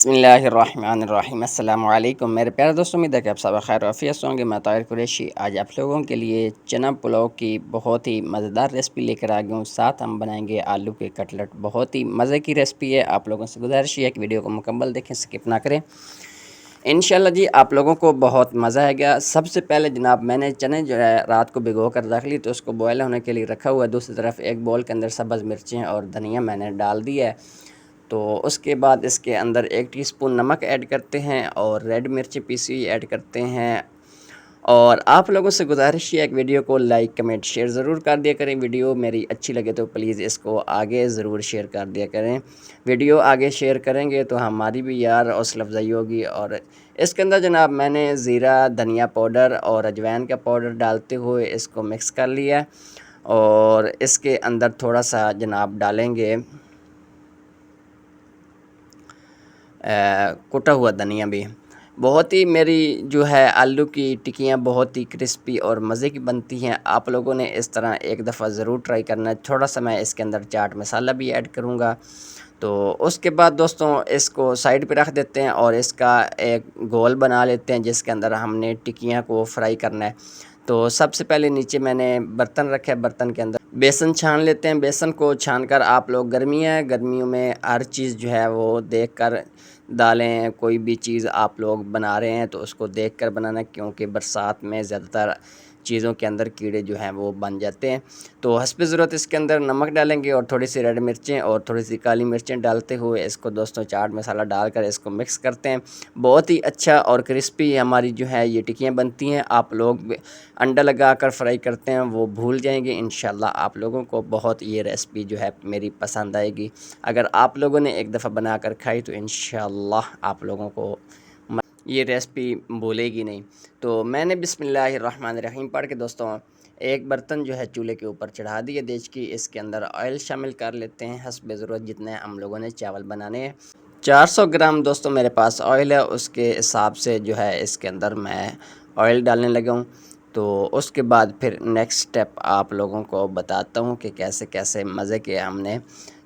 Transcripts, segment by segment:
बिस्मिल्लाहिर्रहमानिर्रहीम अस्सलाम वालेकुम मेरे प्यारे दोस्तों, उम्मीद है कि आप सब खैर आफियत से होंगे। मैं ताहिर कुरैशी आज आप लोगों के लिए चना पुलाव की बहुत ही मज़ेदार रेसिपी लेकर आ गया हूँ। साथ हम बनाएंगे आलू के कटलेट। बहुत ही मज़े की रेसिपी है। आप लोगों से गुजारिश है कि वीडियो को मुकम्मल देखें, स्किप ना करें। इंशाल्लाह जी आप लोगों को बहुत मज़ा आएगा। सबसे पहले जनाब मैंने चने जो है रात को भिगो कर रख ली, तो उसको बॉयल होने के लिए रखा हुआ है। दूसरी तरफ एक बॉल के अंदर सब्ज़ मिर्चें और धनिया मैंने डाल दिया है। तो उसके बाद इसके अंदर 1 टीस्पून नमक ऐड करते हैं और रेड मिर्ची पीसी हुई ऐड करते हैं। और आप लोगों से गुजारिश है, एक वीडियो को लाइक कमेंट शेयर ज़रूर कर दिया करें। वीडियो मेरी अच्छी लगे तो प्लीज़ इसको आगे ज़रूर शेयर कर दिया करें। वीडियो आगे शेयर करेंगे तो हमारी भी यार हौसला अफजाई होगी। और इसके अंदर जनाब मैंने ज़ीरा, धनिया पाउडर और अजवाइन का पाउडर डालते हुए इसको मिक्स कर लिया। और इसके अंदर थोड़ा सा जनाब डालेंगे कुटा हुआ धनिया भी। बहुत ही मेरी जो है आलू की टिक्कियाँ बहुत ही क्रिस्पी और मज़े की बनती हैं। आप लोगों ने इस तरह एक दफ़ा ज़रूर ट्राई करना है। थोड़ा सा मैं इसके अंदर चाट मसाला भी ऐड करूँगा। तो उसके बाद दोस्तों इसको साइड पे रख देते हैं और इसका एक गोल बना लेते हैं जिसके अंदर हमने टिक्कियाँ को फ्राई करना है। तो सबसे पहले नीचे मैंने बर्तन रखा है, बर्तन के अंदर बेसन छान लेते हैं। बेसन को छानकर आप लोग गर्मियों में हर चीज़ जो है वो देख कर डालें। कोई भी चीज़ आप लोग बना रहे हैं तो उसको देख कर बनाना, क्योंकि बरसात में ज़्यादातर चीज़ों के अंदर कीड़े जो हैं वो बन जाते हैं। तो हस्बे ज़रूरत इसके अंदर नमक डालेंगे और थोड़ी सी रेड मिर्चें और थोड़ी सी काली मिर्चें डालते हुए इसको दोस्तों चाट मसाला डालकर इसको मिक्स करते हैं। बहुत ही अच्छा और क्रिस्पी हमारी जो है ये टिक्कियाँ बनती हैं। आप लोग अंडा लगा कर फ्राई करते हैं वो भूल जाएंगे। इंशाल्लाह आप लोगों को बहुत ये रेसिपी जो है मेरी पसंद आएगी। अगर आप लोगों ने एक दफ़ा बना कर खाई तो इंशाल्लाह आप लोगों को ये रेसिपी भूलेगी नहीं। तो मैंने बिस्मिल्लाहिर्रहमानिर्रहीम पढ़ के दोस्तों एक बर्तन जो है चूल्हे के ऊपर चढ़ा दिया देचकी। इसके अंदर ऑयल शामिल कर लेते हैं हस्बे ज़रूरत, जितने हम लोगों ने चावल बनाने हैं। 400 ग्राम दोस्तों मेरे पास ऑयल है, उसके हिसाब से जो है इसके अंदर मैं ऑयल डालने लगा हूँ। तो उसके बाद फिर नेक्स्ट स्टेप आप लोगों को बताता हूँ कि कैसे कैसे मज़े के हमने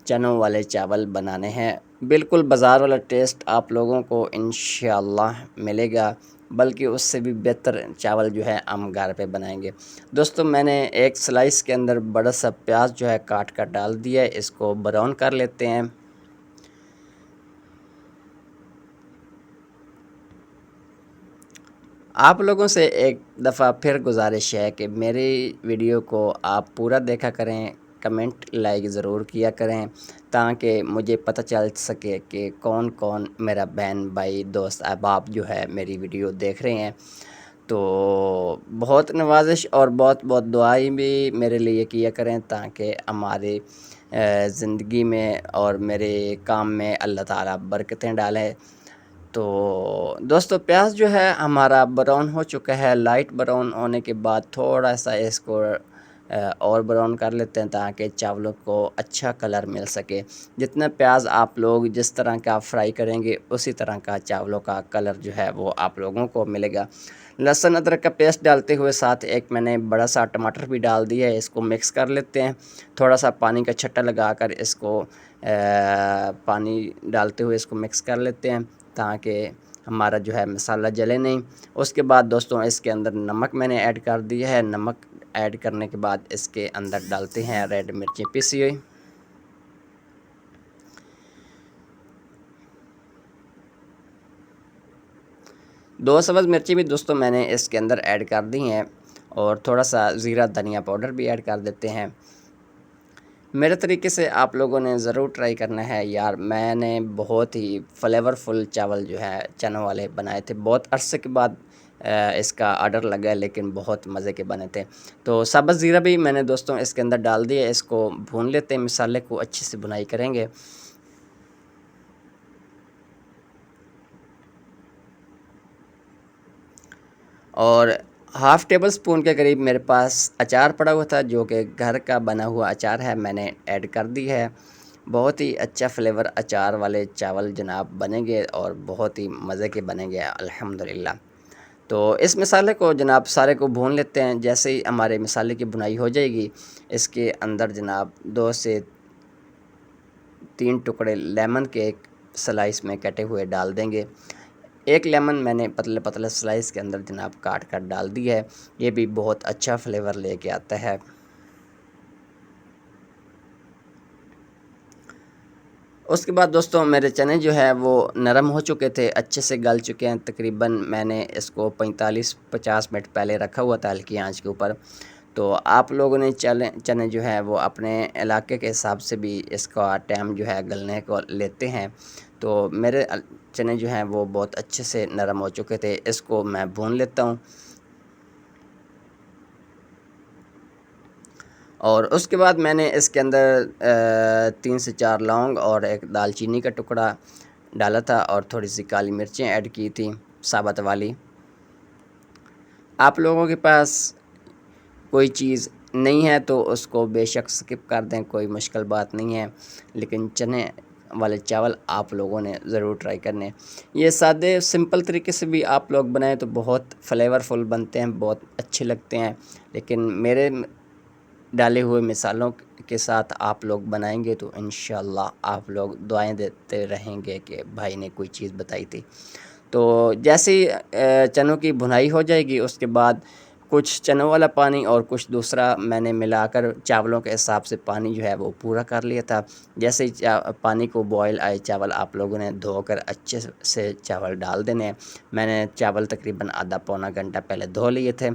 चनों वाले चावल बनाने हैं। बिल्कुल बाज़ार वाला टेस्ट आप लोगों को इंशाअल्लाह मिलेगा, बल्कि उससे भी बेहतर चावल जो है हम घर पे बनाएंगे। दोस्तों मैंने एक स्लाइस के अंदर बड़ा सा प्याज जो है काट कर डाल दिया है। इसको ब्राउन कर लेते हैं। आप लोगों से एक दफ़ा फिर गुजारिश है कि मेरी वीडियो को आप पूरा देखा करें, कमेंट लाइक ज़रूर किया करें, ताकि मुझे पता चल सके कि कौन कौन मेरा बहन भाई दोस्त अहबाब जो है मेरी वीडियो देख रहे हैं। तो बहुत नवाजिश और बहुत बहुत दुआएं भी मेरे लिए किया करें, ताकि हमारे ज़िंदगी में और मेरे काम में अल्लाह ताला बरकतें डालें। तो दोस्तों प्याज जो है हमारा ब्राउन हो चुका है। लाइट ब्राउन होने के बाद थोड़ा सा इसको और ब्राउन कर लेते हैं, ताकि चावलों को अच्छा कलर मिल सके। जितना प्याज आप लोग जिस तरह का फ्राई करेंगे उसी तरह का चावलों का कलर जो है वो आप लोगों को मिलेगा। लहसुन अदरक का पेस्ट डालते हुए साथ एक मैंने बड़ा सा टमाटर भी डाल दिया है। इसको मिक्स कर लेते हैं। थोड़ा सा पानी का छट्टा लगाकर इसको पानी डालते हुए इसको मिक्स कर लेते हैं, ताकि हमारा जो है मसाला जले नहीं। उसके बाद दोस्तों इसके अंदर नमक मैंने ऐड कर दिया है। नमक ऐड करने के बाद इसके अंदर डालते हैं रेड मिर्ची पीसी हुई। दो सब्ज़ मिर्ची भी दोस्तों मैंने इसके अंदर ऐड कर दी हैं और थोड़ा सा ज़ीरा धनिया पाउडर भी ऐड कर देते हैं। मेरे तरीके से आप लोगों ने ज़रूर ट्राई करना है यार। मैंने बहुत ही फ्लेवरफुल चावल जो है चनों वाले बनाए थे। बहुत अरसे के बाद इसका ऑर्डर लगा है, लेकिन बहुत मज़े के बने थे। तो सब्ज़ ज़ीरा भी मैंने दोस्तों इसके अंदर डाल दिया। इसको भून लेते हैं, मसाले को अच्छे से भुनाई करेंगे। और हाफ़ टेबल स्पून के करीब मेरे पास अचार पड़ा हुआ था, जो कि घर का बना हुआ अचार है, मैंने ऐड कर दी है। बहुत ही अच्छा फ्लेवर अचार वाले चावल जनाब बनेंगे और बहुत ही मज़े के बनेंगे अल्हम्दुलिल्लाह। तो इस मसाले को जनाब सारे को भून लेते हैं। जैसे ही हमारे मसाले की भुनाई हो जाएगी, इसके अंदर जनाब 2 से 3 टुकड़े लेमन के स्लाइस में कटे हुए डाल देंगे। एक लेमन मैंने पतले पतले स्लाइस के अंदर जनाब काट कर डाल दिया है। ये भी बहुत अच्छा फ्लेवर लेके आता है। उसके बाद दोस्तों मेरे चने जो है वो नरम हो चुके थे, अच्छे से गल चुके हैं। तकरीबन मैंने इसको 45-50 मिनट पहले रखा हुआ था हल्की आंच के ऊपर। तो आप लोगों ने चने जो है वो अपने इलाके के हिसाब से भी इसका टाइम जो है गलने को लेते हैं। तो मेरे चने जो हैं वो बहुत अच्छे से नरम हो चुके थे। इसको मैं भून लेता हूँ। और उसके बाद मैंने इसके अंदर 3 से 4 लौंग और एक दालचीनी का टुकड़ा डाला था और थोड़ी सी काली मिर्चें ऐड की थी साबुत वाली। आप लोगों के पास कोई चीज़ नहीं है तो उसको बेशक स्किप कर दें, कोई मुश्किल बात नहीं है। लेकिन चने वाले चावल आप लोगों ने ज़रूर ट्राई करने। ये सादे सिंपल तरीके से भी आप लोग बनाएं तो बहुत फ्लेवरफुल बनते हैं, बहुत अच्छे लगते हैं। लेकिन मेरे डाले हुए मिसालों के साथ आप लोग बनाएंगे तो इंशाल्लाह आप लोग दुआएं देते रहेंगे कि भाई ने कोई चीज़ बताई थी। तो जैसे ही चनों की भुनाई हो जाएगी उसके बाद कुछ चनों वाला पानी और कुछ दूसरा मैंने मिलाकर चावलों के हिसाब से पानी जो है वो पूरा कर लिया था। जैसे ही पानी को बॉयल आए चावल आप लोगों ने धोकर अच्छे से चावल डाल देने हैं। मैंने चावल तकरीबन आधा पौना घंटा पहले धो लिए थे।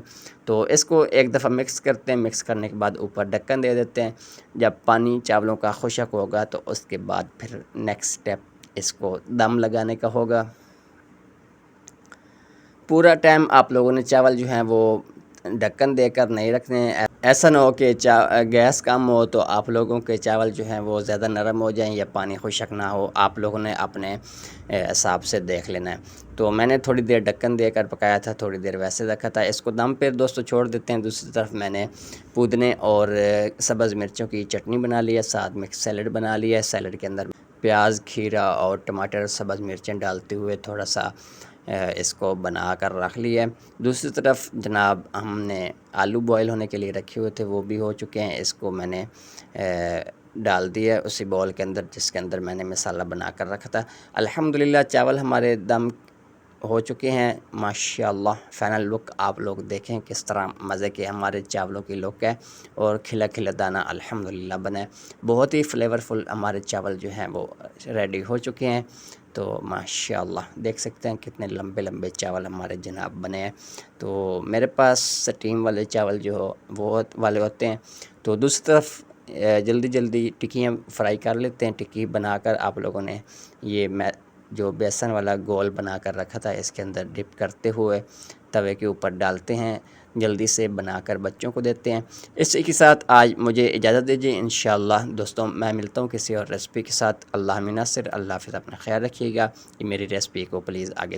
तो इसको एक दफ़ा मिक्स करते हैं। मिक्स करने के बाद ऊपर ढक्कन दे देते हैं। जब पानी चावलों का खुशक होगा तो उसके बाद फिर नेक्स्ट स्टेप इसको दम लगाने का होगा। पूरा टाइम आप लोगों ने चावल जो हैं वो ढक्कन देकर नहीं रखने हैं। ऐसा ना हो कि गैस कम हो तो आप लोगों के चावल जो हैं वो ज़्यादा नरम हो जाएं या पानी खुशक ना हो। आप लोगों ने अपने हिसाब से देख लेना है। तो मैंने थोड़ी देर ढक्कन देकर पकाया था, थोड़ी देर वैसे रखा था। इसको दम पे दोस्तों छोड़ देते हैं। दूसरी तरफ मैंने पुदीने और सब्ज़ मिर्चों की चटनी बना ली है, साथ में सैलड बना लिया है। सैलड के अंदर प्याज, खीरा और टमाटर, सब्ज़ मिर्चें डालते हुए थोड़ा सा इसको बना कर रख लिया है। दूसरी तरफ जनाब हमने आलू बॉयल होने के लिए रखे हुए थे, वो भी हो चुके हैं। इसको मैंने डाल दिया उसी बॉल के अंदर जिसके अंदर मैंने मसाला बना कर रखा था। अल्हम्दुलिल्लाह चावल हमारे दम हो चुके हैं माशाल्लाह। फ़ाइनल लुक आप लोग देखें किस तरह मज़े के हमारे चावलों की लुक है और खिला खिला दाना अल्हम्दुलिल्लाह बना है। बहुत ही फ्लेवरफुल हमारे चावल जो हैं वो रेडी हो चुके हैं। तो माशाल्लाह देख सकते हैं कितने लंबे लंबे चावल हमारे जनाब बने हैं। तो मेरे पास स्टीम वाले चावल जो वो वाले होते हैं। तो दूसरी तरफ जल्दी जल्दी टिक्कियाँ फ्राई कर लेते हैं। टिक्की बनाकर आप लोगों ने ये मैं जो बेसन वाला गोल बना कर रखा था इसके अंदर डिप करते हुए तवे के ऊपर डालते हैं, जल्दी से बनाकर बच्चों को देते हैं। इसी के साथ आज मुझे इजाज़त दीजिए। इंशाअल्लाह दोस्तों मैं मिलता हूँ किसी और रेसिपी के साथ। अल्लाह में नासिर, अल्लाह हाफ़िज़, अपना ख्याल रखिएगा। ये मेरी रेसिपी को प्लीज़ आगे